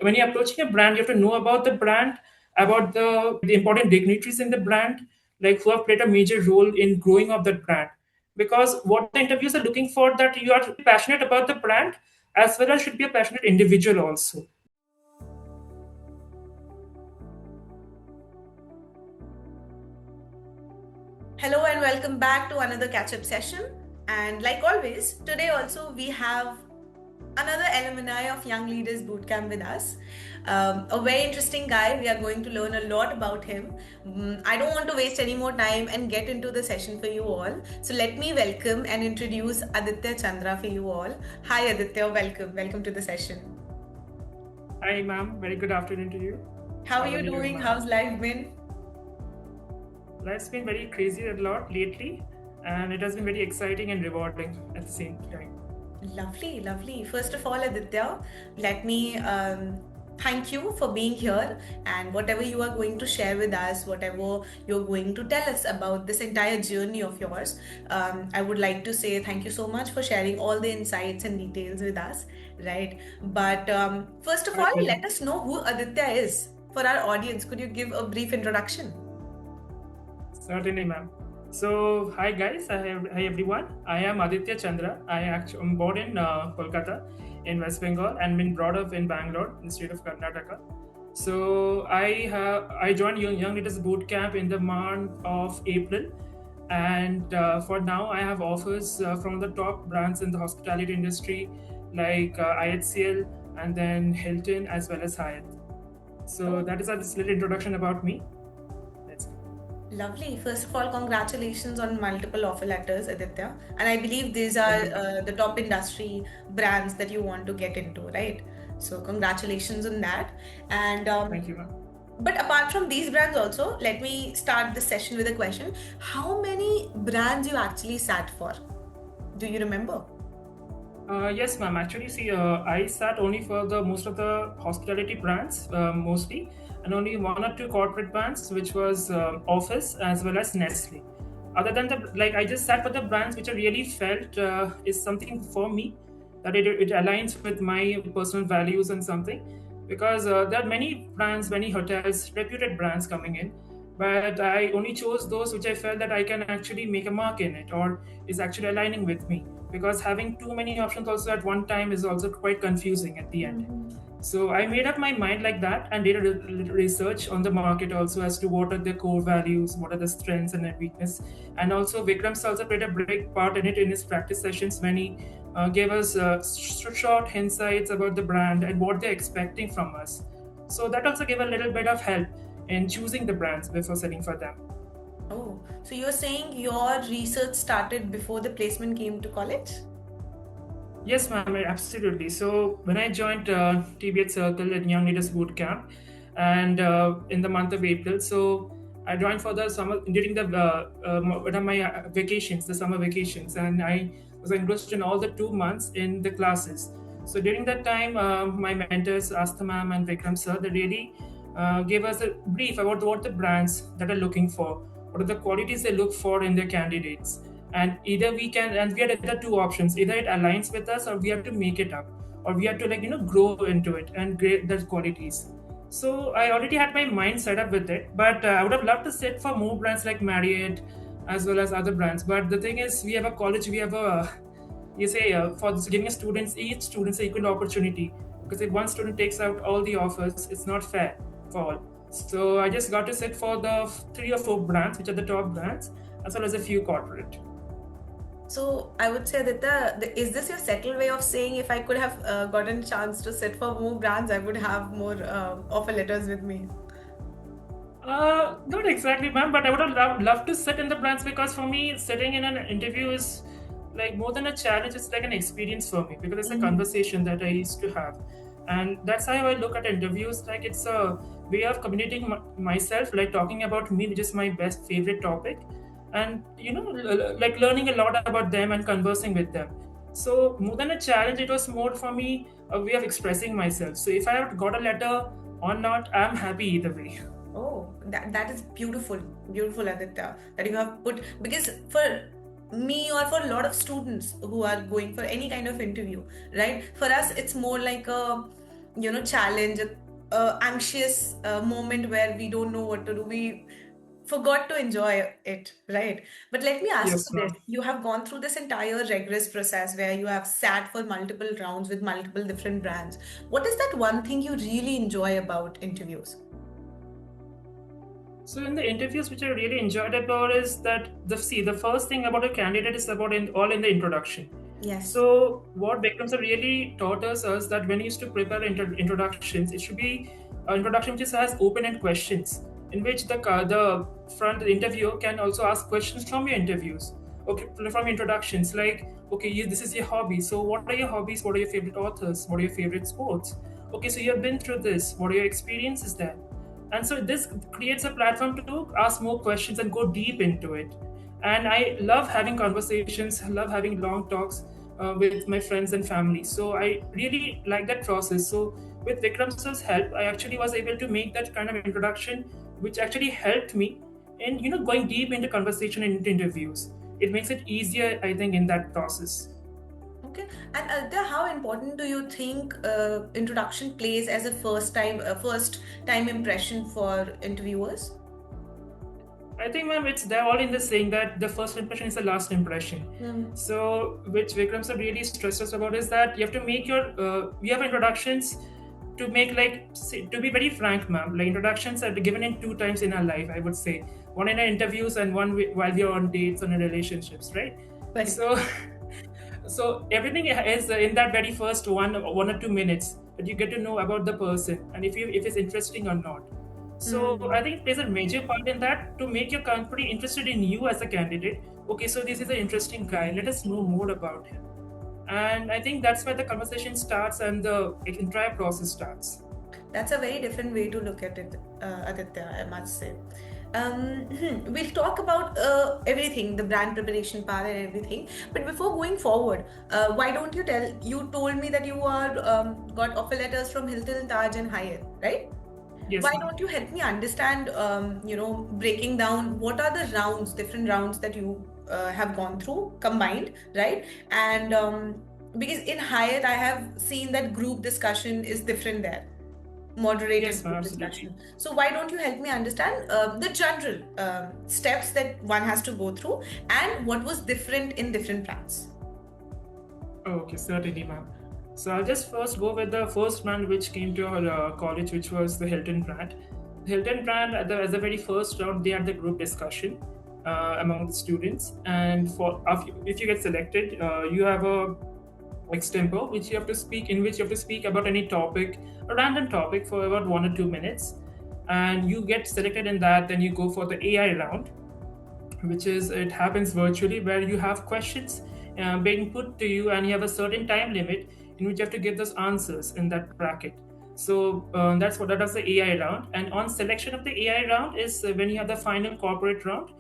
when you're approaching a brand, you have to know about the brand, about the important dignitaries in the brand, like who have played a major role in growing up that brand. Because what the interviews are looking for, that you are passionate about the brand as well as should be a passionate individual also. Hello and welcome back to another catch-up session. And like always, today also we have another alumni of Young Leaders Bootcamp with us. A very interesting guy. We are going to learn a lot about him. I don't want to waste any more time and get into the session for you all. So let me welcome and introduce Aditya Chandra for you all. Hi Aditya, welcome. Welcome to the session. Hi, ma'am. Very good afternoon to you. How are you doing? ma'am? How's life been? Life's been very crazy a lot lately, and it has been very exciting and rewarding at the same time. Lovely, lovely. First of all, Aditya, let me thank you for being here and whatever you are going to share with us, whatever you're going to tell us about this entire journey of yours. I would like to say thank you so much for sharing all the insights and details with us, right? But first of all, let us know who Aditya is for our audience. Could you give a brief introduction? Certainly, ma'am. So, hi guys, hi everyone. I am Aditya Chandra. I'm born in Kolkata, in West Bengal, and been brought up in Bangalore, in the state of Karnataka. So, I joined Young Leaders Bootcamp in the month of April, and for now, I have offers from the top brands in the hospitality industry, like IHCL, and then Hilton, as well as Hyatt. So, that is a little introduction about me. Lovely. First of all, congratulations on multiple offer letters, Aditya. And I believe these are the top industry brands that you want to get into, right? So congratulations on that. And Thank you, ma'am. But apart from these brands also, let me start the session with a question. How many brands you actually sat for? Do you remember? Yes, ma'am. Actually, see, I sat only for the most of the hospitality brands, mostly, and only one or two corporate brands, which was Office as well as Nestle. Other than the I just sat for the brands which I really felt is something for me, that it aligns with my personal values and something, because there are many brands, many hotels, reputed brands coming in, but I only chose those which I felt that I can actually make a mark in it or is actually aligning with me, because having too many options also at one time is also quite confusing at the end. So I made up my mind like that and did a little research on the market also as to what are the core values, what are the strengths and weakness. And also Vikram also played a big part in it in his practice sessions when he gave us short insights about the brand and what they're expecting from us. So that also gave a little bit of help in choosing the brands before setting for them. Oh, so you're saying your research started before the placement came to college? Yes, ma'am, absolutely. So when I joined TBH Circle at Young Leaders Bootcamp, and in the month of April, so I joined for the summer during the one of my vacations, the summer vacations, and I was engrossed in all the 2 months in the classes. So during that time, my mentors, Asta ma'am and Vikram sir, they really gave us a brief about what the brands that are looking for, what are the qualities they look for in their candidates, and either we can, and we had either two options: either it aligns with us or we have to make it up, or we have to grow into it and create those qualities. So I already had my mind set up with it, but I would have loved to sit for more brands like Marriott as well as other brands. But the thing is, we have a college, we have a, you say, for giving a students, each student's equal opportunity, because if one student takes out all the offers, it's not fair for all. So I just got to sit for the 3 or 4 brands which are the top brands, as well as a few corporate. So I would say that is this your settled way of saying if I could have gotten a chance to sit for more brands, I would have more offer letters with me? Not exactly, ma'am, but I would have loved to sit in the brands, because for me, sitting in an interview is like more than a challenge, it's like an experience for me, because it's a conversation that I used to have. And that's how I look at interviews. Like, it's a way of communicating myself, like talking about me, which is my best favorite topic, and like learning a lot about them and conversing with them. So more than a challenge, it was more for me a way of expressing myself. So if I have got a letter or not, I'm happy either way. Oh, that is beautiful, beautiful, Aditya, that you have put, because for me or for a lot of students who are going for any kind of interview, right? For us, it's more like a challenge, anxious moment where we don't know what to do. We forgot to enjoy it, right? But let me ask Yes, you this. ma'am. You have gone through this entire rigorous process where you have sat for multiple rounds with multiple different brands. What is that one thing you really enjoy about interviews? So in the interviews, which I really enjoyed about is that the first thing about a candidate is about all in the introduction. Yes. So what Vikram sir really taught us that when you used to prepare introductions, it should be an introduction which has open-end questions in which the interviewer can also ask questions from your interviews. Okay, from introductions like, okay, this is your hobby. So what are your hobbies? What are your favorite authors? What are your favorite sports? Okay, so you have been through this. What are your experiences there? And so this creates a platform to ask more questions and go deep into it. And I love having conversations, I love having long talks with my friends and family. So I really like that process. So with Vikram sir's help, I actually was able to make that kind of introduction, which actually helped me in going deep into conversation and into interviews. It makes it easier, I think, in that process. Okay. And how important do you think introduction plays as a first time impression for interviewers? I think, ma'am, they're all in the saying that the first impression is the last impression. Hmm. So, which Vikram sir really stressed us about is that you have to make you have introductions to make to be very frank, ma'am. Like introductions are given in two times in our life, I would say, one in our interviews and one while we are on dates and in relationships, right? Right. So, so everything is in that very first 1 or 2 minutes that you get to know about the person and if it's interesting or not. So I Hmm. think it plays a major part in that to make your company interested in you as a candidate. Okay, so this is an interesting guy. Let us know more about him. And I think that's where the conversation starts and the entire process starts. That's a very different way to look at it, Aditya, I must say. We'll talk about everything, the brand preparation part and everything. But before going forward, why don't you tell? You told me that you are got offer letters from Hilton, Taj, and Hyatt, right? Why Yes, ma'am. don't you help me understand, breaking down what are the rounds, different rounds that you have gone through combined, right? And because in Hyatt, I have seen that group discussion is different there, moderated Yes, ma'am, group absolutely. discussion. So why don't you help me understand the general steps that one has to go through and what was different in different plans? Okay, certainly, ma'am. So I'll just first go with the first brand which came to our college, which was the Hilton brand. The Hilton brand, as the very first round, they had the group discussion among the students, and if you get selected, you have a extempo which you have to speak in which you have to speak about any topic, a random topic for about 1 or 2 minutes, and you get selected in that. Then you go for the AI round, which is it happens virtually where you have questions being put to you and you have a certain time limit in which you have to give those answers in that bracket. So that is the AI round. And on selection of the AI round is when you have the final corporate round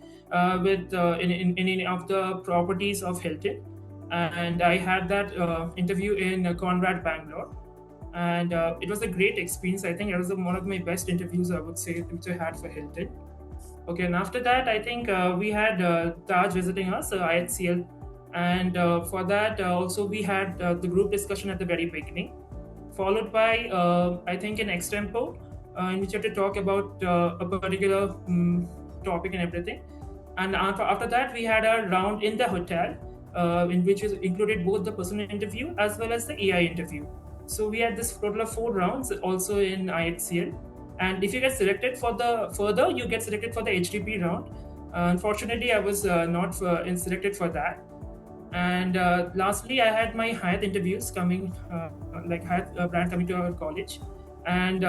with in any of the properties of Hilton. And I had that interview in Conrad, Bangalore, and it was a great experience. I think it was one of my best interviews, I would say, which I had for Hilton. Okay, and after that, I think we had Taj visiting us, IHCL, and for that also we had the group discussion at the very beginning, followed by I think an extempo in which you have to talk about a particular topic and everything. And after that, we had a round in the hotel in which is included both the personal interview as well as the AI interview. So we had this total of 4 rounds also in IHCL. And if you get selected for the further, you get selected for the HDP round. Unfortunately, I was not selected for that. And lastly, I had my Hyatt interviews coming, like Hyatt brand coming to our college. And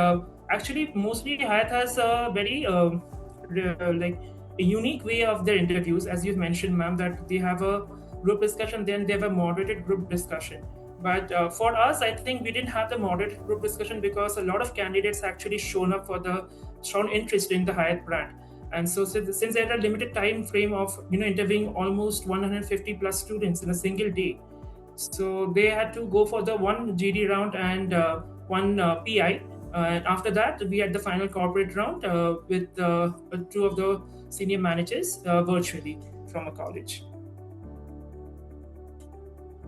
actually, mostly Hyatt has a very like a unique way of their interviews, as you've mentioned, ma'am, that they have a group discussion, then they have a moderated group discussion. But for us, I think we didn't have the moderated group discussion because a lot of candidates actually shown interest in the Hyatt brand. And so since they had a limited time frame of interviewing almost 150 plus students in a single day, so they had to go for the one GD round and one PI. And after that, we had the final corporate round with two of the senior managers virtually from a college.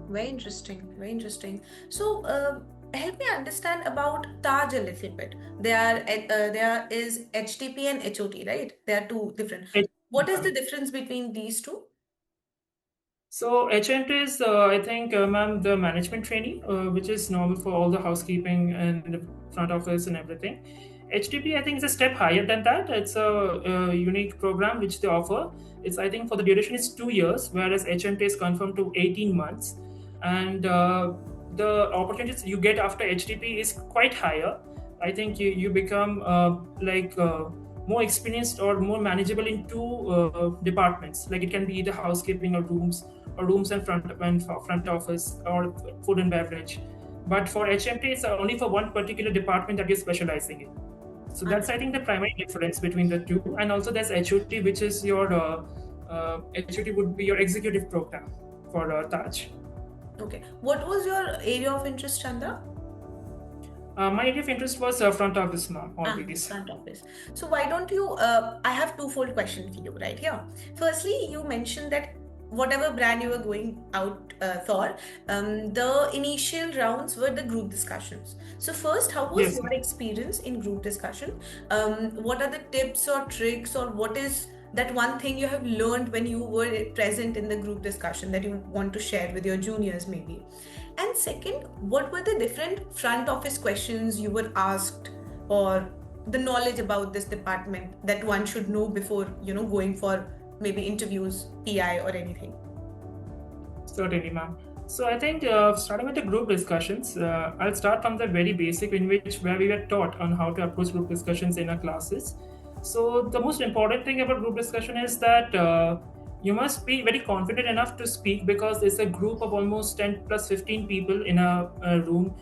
Very interesting. Very interesting. So, help me understand about Taj a little bit. There is HTP and HOT, right? They are two different. What is the difference between these two? So HMT is, I think, ma'am, the management trainee, which is normal for all the housekeeping and the front office and everything. HTP, I think, is a step higher than that. It's a unique program which they offer. It's, I think, for the duration is 2 years, whereas HMT is confirmed to 18 months. And the opportunities you get after HTP is quite higher. I think you become more experienced or more manageable in two departments. Like it can be either housekeeping or rooms and front office or food and beverage. But for HMT, it's only for one particular department that you're specializing in. So that's, I think, the primary difference between the two. And also there's HOT, which is your HOT would be your executive program for Taj. Okay. What was your area of interest, Chandra? My area of interest was front office, ma'am, always. Front office. So why don't you? I have twofold question for you right here. Firstly, you mentioned that whatever brand you were going out for, the initial rounds were the group discussions. So first, how was Yes, your ma'am. experience in group discussion? What are the tips or tricks, or what is that one thing you have learned when you were present in the group discussion that you want to share with your juniors maybe? And second, what were the different front office questions you were asked, or the knowledge about this department that one should know before, going for maybe interviews, PI or anything? Certainly, ma'am. So I think starting with the group discussions, I'll start from the very basic in which where we were taught on how to approach group discussions in our classes. So the most important thing about group discussion is that you must be very confident enough to speak, because it's a group of almost 10 plus 15 people in a room,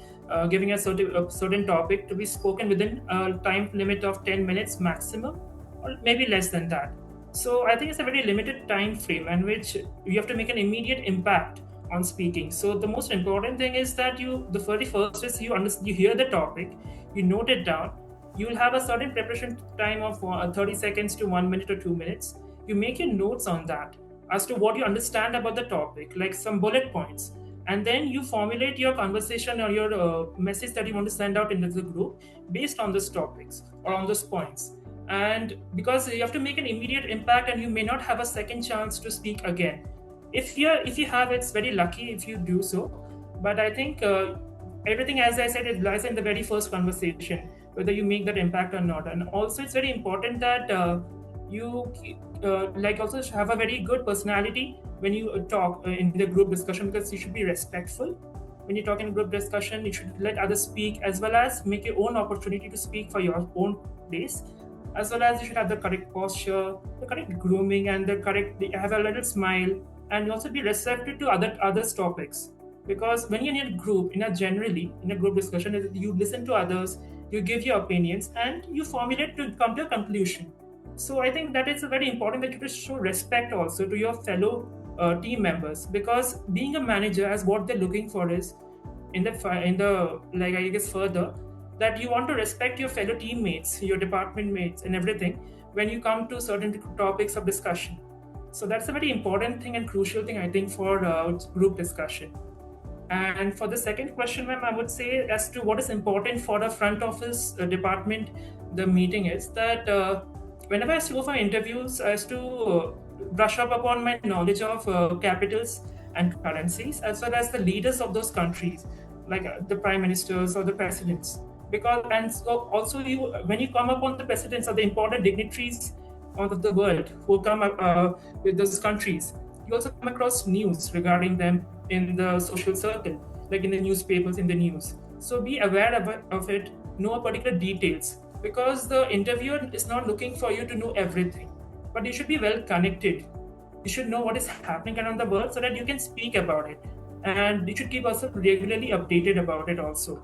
giving a certain topic to be spoken within a time limit of 10 minutes maximum, or maybe less than that. So I think it's a very limited time frame in which you have to make an immediate impact on speaking. So the most important thing is that the very first is you hear the topic, you note it down. You will have a certain preparation time of 30 seconds to 1 minute or 2 minutes. You make your notes on that as to what you understand about the topic, like some bullet points, and then you formulate your conversation or your message that you want to send out into the group based on those topics or on those points. And because you have to make an immediate impact and you may not have a second chance to speak again, if you have, it's very lucky if you do so. But I think everything, as I said, it lies in the very first conversation, whether you make that impact or not. And also it's very important that you also have a very good personality when you talk in the group discussion, because you should be respectful. When you talk in group discussion, you should let others speak, as well as make your own opportunity to speak for your own place, as well as you should have the correct posture, the correct grooming, and have a little smile, and also be receptive to others topics. Because when you're in a group, generally in a group discussion, you listen to others, you give your opinions, and you formulate to come to a conclusion. So I think that it's very important that you should show respect also to your fellow team members, because being a manager, as what they're looking for is I guess further, that you want to respect your fellow teammates, your department mates, and everything when you come to certain topics of discussion. So that's a very important thing and crucial thing, I think, for group discussion. And for the second question, ma'am, I would say as to what is important for a front office department, the meeting is that whenever I go for interviews, I have to brush up upon my knowledge of capitals and currencies, as well as the leaders of those countries, like the prime ministers or the presidents. Also when you come upon the presidents or the important dignitaries of the world who come with those countries, you also come across news regarding them in the social circle, like in the newspapers, in the news. So be aware of it, know particular details, because the interviewer is not looking for you to know everything, but you should be well connected. You should know what is happening around the world so that you can speak about it, and you should keep yourself regularly updated about it also.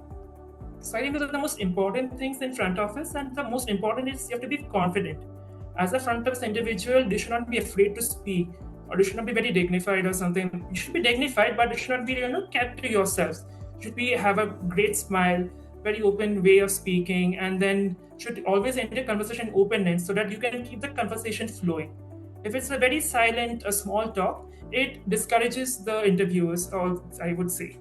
So I think those are the most important things in front office, and the most important is you have to be confident. As a front office individual, you should not be afraid to speak, or you should not be very dignified or something. You should be dignified, but you should not be kept to yourself. You should have a great smile, very open way of speaking, and then should always enter conversation open-ended so that you can keep the conversation flowing. If it's a very silent, a small talk, it discourages the interviewers, or I would say.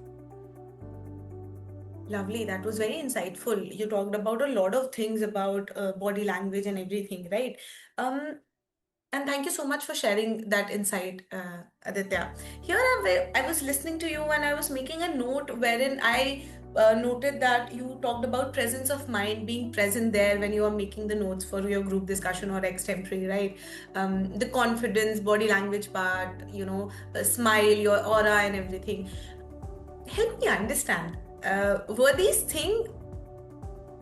Lovely. That was very insightful. You talked about a lot of things about body language and everything, right? Um, and thank you so much for sharing that insight, Aditya. Here I was listening to you and I was making a note wherein I noted that you talked about presence of mind, being present there when you are making the notes for your group discussion or extempore, right? The confidence, body language part, smile, your aura, and everything. Help me understand. Were these things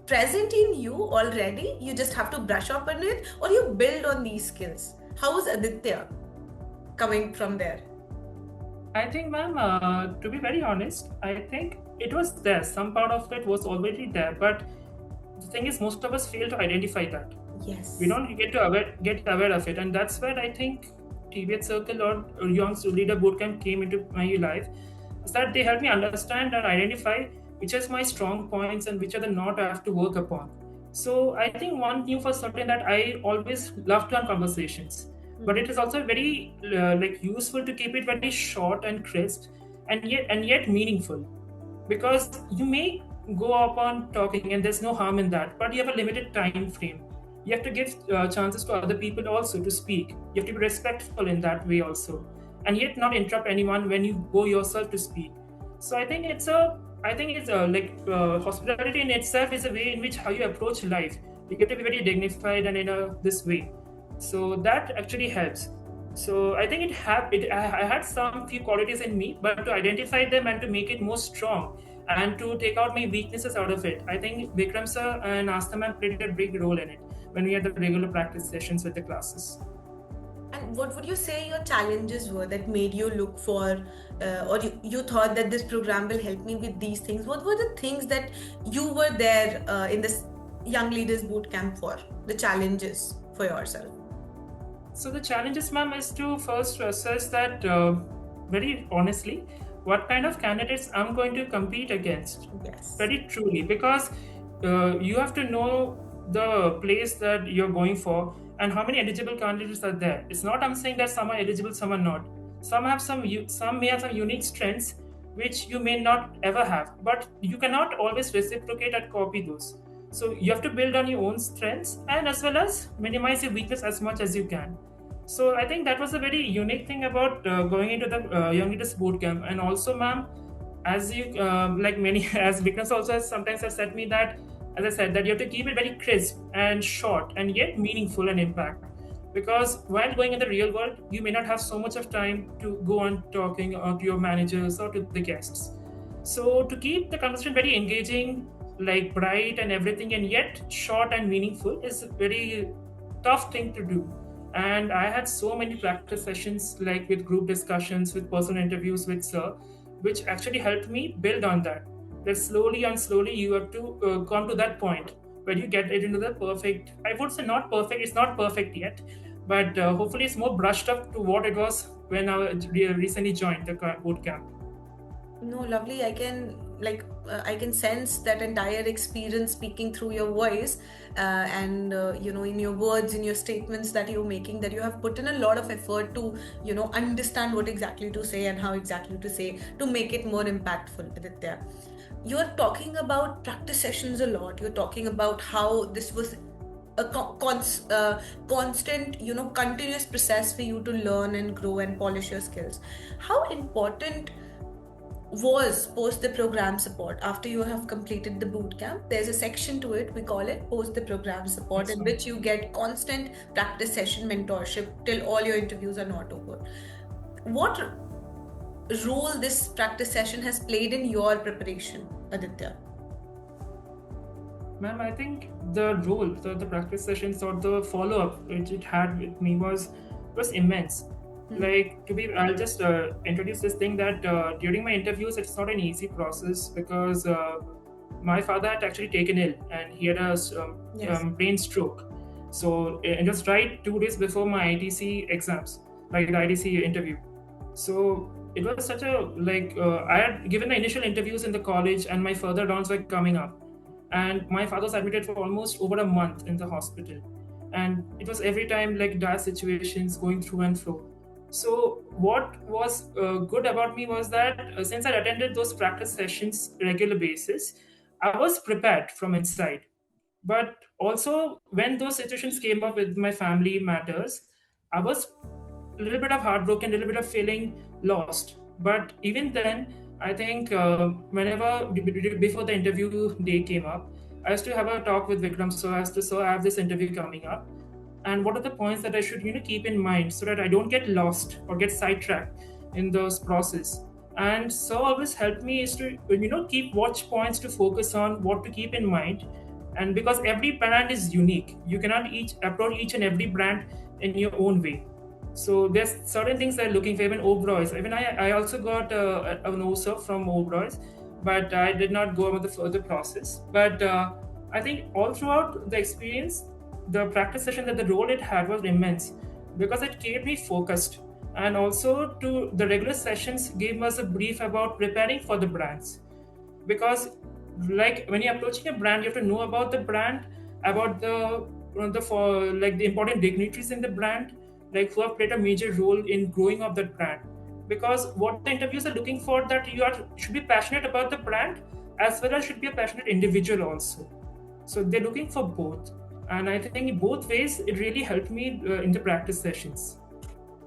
present in you already? You just have to brush up on it, or you build on these skills? How is Aditya coming from there? I think, ma'am, to be very honest, I think it was there. Some part of it was already there, but the thing is, most of us fail to identify that. We Yes. don't get aware of it, and that's where I think TBH Circle or Young Leader Bootcamp came into my life. Is that they help me understand and identify which is my strong points and which are the not I have to work upon. So I think one thing for certain that I always love to have conversations, but it is also very like useful to keep it very short and crisp, and yet meaningful, because you may go up on talking and there's no harm in that, but you have a limited time frame. You have to give chances to other people also to speak. You have to be respectful in that way also, and yet not interrupt anyone when you go yourself to speak. So I think it's hospitality in itself is a way in which how you approach life. You get to be very dignified and in a this way, so that actually helps. So I think I had some few qualities in me, but to identify them and to make it more strong and to take out my weaknesses out of it, I think Vikram sir and Asta ma'am played a big role in it when we had the regular practice sessions with the classes. And what would you say your challenges were that made you look for, or you thought that this program will help me with these things? What were the things that you were there in this Young Leaders Bootcamp for? The challenges for yourself? So the challenges, ma'am, is to first assess that very honestly, what kind of candidates I'm going to compete against, Yes. very truly, because you have to know the place that you're going for and how many eligible candidates are there. It's not I'm saying that some are eligible, some are not. Some may have some unique strengths which you may not ever have, but you cannot always reciprocate and copy those. So you have to build on your own strengths and as well as minimize your weakness as much as you can. So I think that was a very unique thing about going into the Young Leaders Bootcamp. And also, ma'am, as you like many as Vikram also has sometimes have said me that, as I said, that you have to keep it very crisp and short and yet meaningful and impact. Because while going in the real world, you may not have so much of time to go on talking to your managers or to the guests. So to keep the conversation very engaging, like bright and everything, and yet short and meaningful is a very tough thing to do. And I had so many practice sessions, like with group discussions, with personal interviews with sir, which actually helped me build on that. That slowly and slowly you have to come to that point where you get it into the perfect. I would say not perfect. It's not perfect yet, but hopefully it's more brushed up to what it was when I recently joined the boot camp. No, lovely. I can sense that entire experience speaking through your voice, and in your words, in your statements that you're making, that you have put in a lot of effort to, understand what exactly to say and how exactly to say to make it more impactful, Aditya. You're talking about practice sessions a lot. You're talking about how this was a constant, continuous process for you to learn and grow and polish your skills. How important was post the program support after you have completed the boot camp? There's a section to it, we call it post the program support, Yes, in ma'am. which you get constant practice session mentorship till all your interviews are not over. What role this practice session has played in your preparation, Aditya? Ma'am, I think the role, the practice sessions or the follow up which it had with me was immense. Like to be, I'll just introduce this thing that during my interviews, it's not an easy process because my father had actually taken ill and he had a Yes. brain stroke. So it was right 2 days before my ITC exams, like the ITC interview. So it was such a like I had given the initial interviews in the college, and my further rounds were coming up, and my father was admitted for almost over a month in the hospital, and it was every time like dire situations going through and through. So what was good about me was that since I attended those practice sessions regular basis, I was prepared from inside. But also, when those situations came up with my family matters, I was a little bit of heartbroken, a little bit of feeling lost. But even then, I think whenever before the interview day came up, I used to have a talk with Vikram. So I have this interview coming up, and what are the points that I should keep in mind so that I don't get lost or get sidetracked in those process. And so always helped me is to keep watch points to focus on what to keep in mind. And because every brand is unique, you cannot each approach each and every brand in your own way. So there's certain things they're looking for. Even Oberoy's, even I also got an OSA from Oberoy's, but I did not go with the further process. But I think all throughout the experience, the practice session, that the role it had was immense, because it kept me focused. And also to the regular sessions gave us a brief about preparing for the brands. Because like when you're approaching a brand, you have to know about the brand, about the for like the important dignitaries in the brand, like who have played a major role in growing up that brand. Because what the interviews are looking for, that you are should be passionate about the brand, as well as should be a passionate individual also. So they're looking for both. And I think in both ways it really helped me in the practice sessions.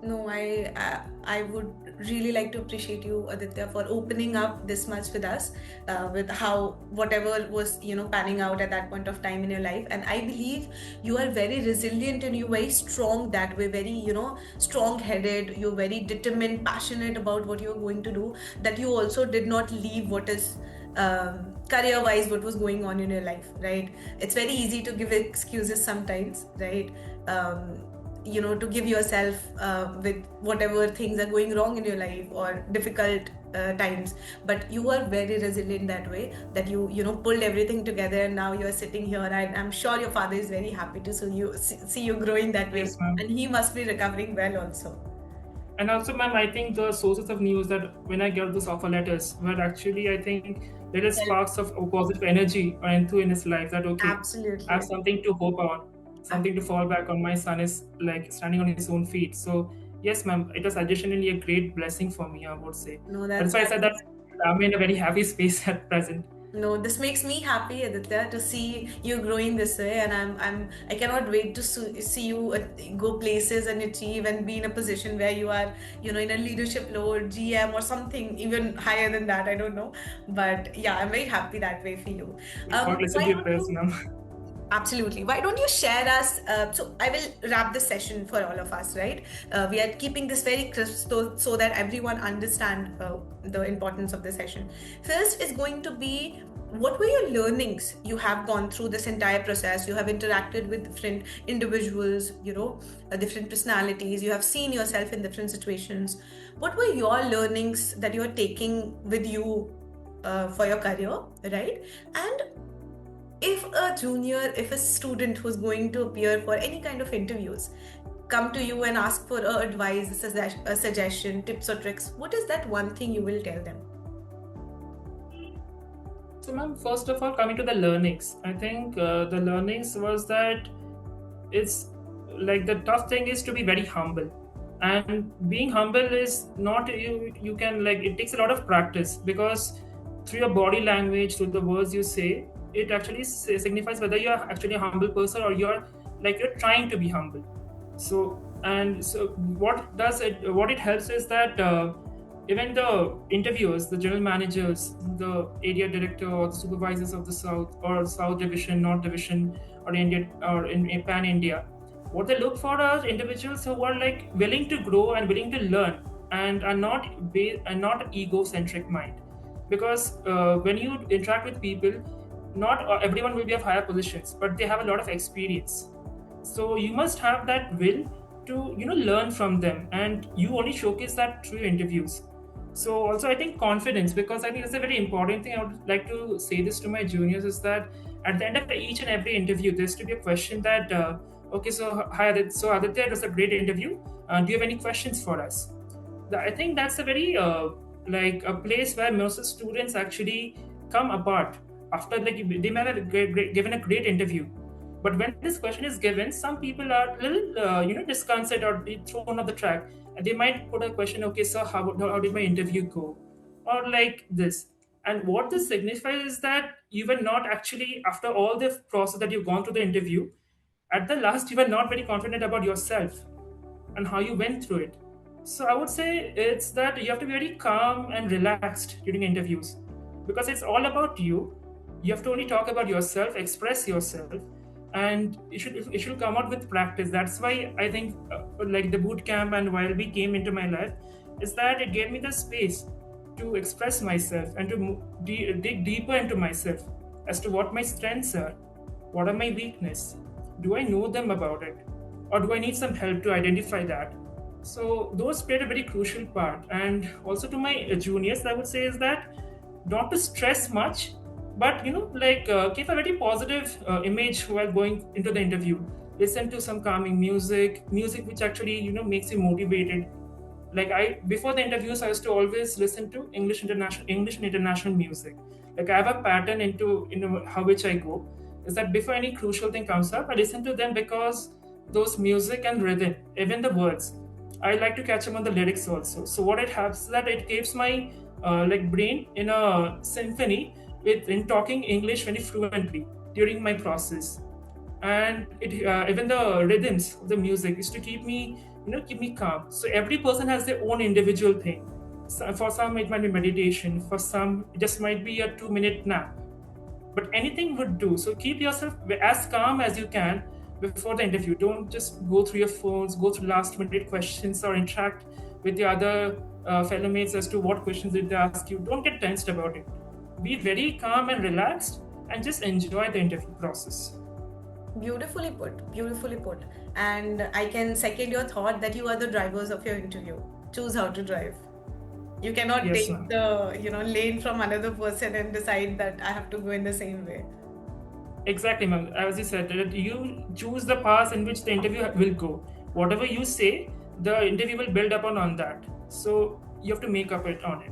No, I would really like to appreciate you, Aditya, for opening up this much with us, with how whatever was panning out at that point of time in your life. And I believe you are very resilient and you're very strong that way, very strong-headed. You're very determined, passionate about what you're going to do. That you also did not leave what is career wise what was going on in your life, right? It's very easy to give excuses sometimes, right? To give yourself with whatever things are going wrong in your life or difficult times, but you are very resilient that way, that you pulled everything together, and now you're sitting here, and I'm sure your father is very happy to see you growing that way. Yes, ma'am. And he must be recovering well also. And also, ma'am, I think the sources of news that when I got those offer letters were actually, I think, little sparks of positive energy or into in his life, that okay, Absolutely. I have something to hope on, something to fall back on. My son is like standing on his own feet. So yes, ma'am, it was additionally a great blessing for me, I would say. No, That's why I said that I'm in a very happy space at present. No, this makes me happy, Aditya, to see you growing this way, and I cannot wait to see you go places and achieve and be in a position where you are, in a leadership role, GM or something even higher than that. I don't know, but yeah, I'm very happy that way for you. God listen to your prayers, ma'am. Absolutely. Why don't you share us? So I will wrap this session for all of us, right? We are keeping this very crisp so that everyone understand the importance of the session. First is going to be, what were your learnings you have gone through this entire process? You have interacted with different individuals, different personalities. You have seen yourself in different situations. What were your learnings that you are taking with you for your career, right? And if a student who's going to appear for any kind of interviews come to you and ask for advice, a suggestion, tips or tricks, what is that one thing you will tell them? So, ma'am, first of all, coming to the learnings, I think the learnings was that it's like the tough thing is to be very humble. And being humble is not you can like it takes a lot of practice, because through your body language, through the words you say, it actually signifies whether you're actually a humble person or you're trying to be humble. So what it helps is that even the interviewers, the general managers, the area director or the supervisors of the south or south division, north division, or India or in pan India, what they look for are individuals who are like willing to grow and willing to learn, and are not egocentric mind. Because when you interact with people, not everyone will be of higher positions, but they have a lot of experience. So you must have that will to learn from them, and you only showcase that through interviews. So also I think confidence, because I think it's a very important thing. I would like to say this to my juniors, is that at the end of each and every interview there's to be a question that okay, so hi Aditya, so Aditya, it was a great interview, do you have any questions for us? I think that's a very like a place where most of the students actually come apart after, like, they may have given a great interview, but when this question is given, some people are a little disconcerted or thrown off the track, and they might put a question, okay, so how did my interview go, or like this. And what this signifies is that you were not actually, after all the process that you've gone through the interview, at the last, you were not very confident about yourself and how you went through it. So I would say it's that you have to be very calm and relaxed during interviews, because it's all about you. You have to only talk about yourself, express yourself, and it should come out with practice. That's why I think like the boot camp and YLB came into my life, is that it gave me the space to express myself and to dig deeper into myself as to what my strengths are, what are my weaknesses, do I know them about it, or do I need some help to identify that? So those played a very crucial part. And also to my juniors, I would say is that not to stress much, but keep a very positive image while going into the interview. Listen to some calming music which actually makes you motivated. Like I before the interviews, I used to always listen to English and international music. Like I have a pattern into how which I go, is that before any crucial thing comes up, I listen to them, because those music and rhythm, even the words, I like to catch them on the lyrics also. So what it happens is that it keeps my brain in a symphony in talking English very fluently during my process. And it even the rhythms of the music is to keep me calm. So every person has their own individual thing. So for some it might be meditation, for some it just might be a 2-minute nap, but anything would do. So keep yourself as calm as you can before the interview. Don't just go through your phones, go through last minute questions, or interact with the other fellow mates as to what questions did they ask you. Don't get tensed about it. Be very calm and relaxed, and just enjoy the interview process. Beautifully put. Beautifully put. And I can second your thought that you are the drivers of your interview. Choose how to drive. You cannot Yes, take ma'am. the lane from another person and decide that I have to go in the same way. Exactly, ma'am. As you said, that you choose the path in which the interview will go. Whatever you say, the interview will build upon on that. So you have to make up it on it.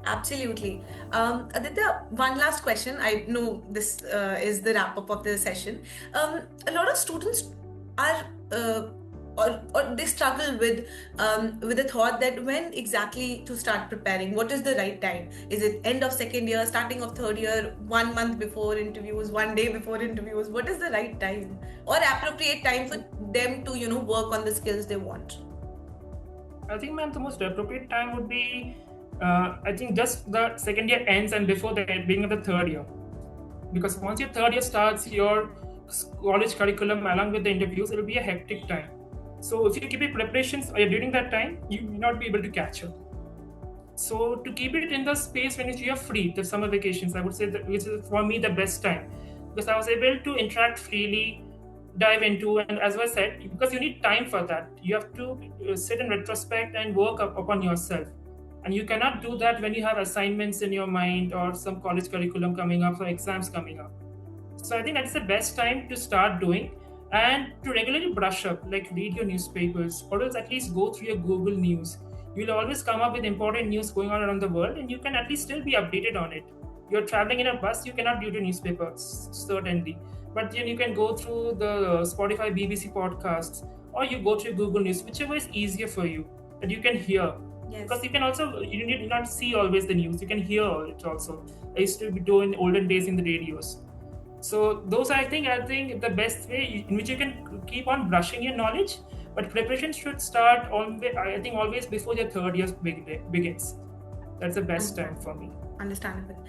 Absolutely. Aditya, one last question. I know this is the wrap up of the session. A lot of students are or they struggle with the thought that when exactly to start preparing. What is the right time? Is it end of second year, starting of third year, 1 month before interviews, 1 day before interviews? What is the right time or appropriate time for them to work on the skills they want? I think, ma'am, the most appropriate time would be, I think, just the second year ends and before the beginning of the third year. Because once your third year starts, your college curriculum along with the interviews, it will be a hectic time. So if you keep your preparations during that time, you may not be able to catch up. So to keep it in the space when you are free, the summer vacations, I would say that which is for me the best time, because I was able to interact freely, dive into, and as I said, because you need time for that, you have to sit in retrospect and work upon yourself, and you cannot do that when you have assignments in your mind or some college curriculum coming up or exams coming up. So I think that's the best time to start doing, and to regularly brush up, like read your newspapers, or else at least go through your Google News. You'll always come up with important news going on around the world, and you can at least still be updated on it. You're traveling in a bus, you cannot read the newspapers, certainly. But then you can go through the Spotify, BBC podcasts, or you go through Google News, whichever is easier for you, that you can hear. Yes. Because you can also, you need not see always the news, you can hear it also. I used to do in olden days in the radios. So those I think the best way in which you can keep on brushing your knowledge, but preparation should start always before your third year begins. That's the best time for me. Understandable.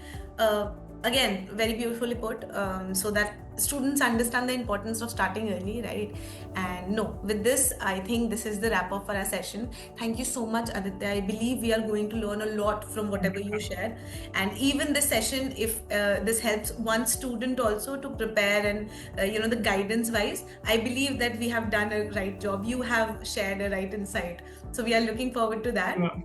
Again, very beautifully put, so that students understand the importance of starting early, right? And no, with this, I think this is the wrap up for our session. Thank you so much, Aditya. I believe we are going to learn a lot from whatever you shared. And even this session, if this helps one student also to prepare and, the guidance wise, I believe that we have done a right job. You have shared a right insight. So we are looking forward to that. Yeah.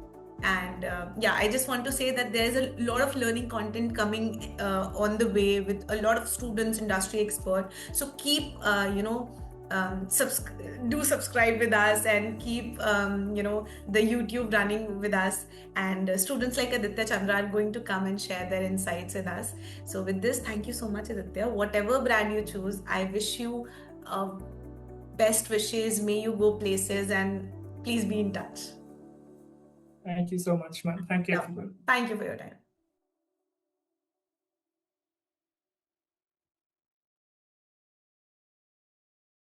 And I just want to say that there's a lot of learning content coming on the way with a lot of students, industry expert. So keep do subscribe with us and keep the YouTube running with us. And students like Aditya Chandra are going to come and share their insights with us. So with this, thank you so much, Aditya. Whatever brand you choose, I wish you best wishes. May you go places, and please be in touch. Thank you so much, ma'am. Thank you, Yeah. everyone. Thank you for your time.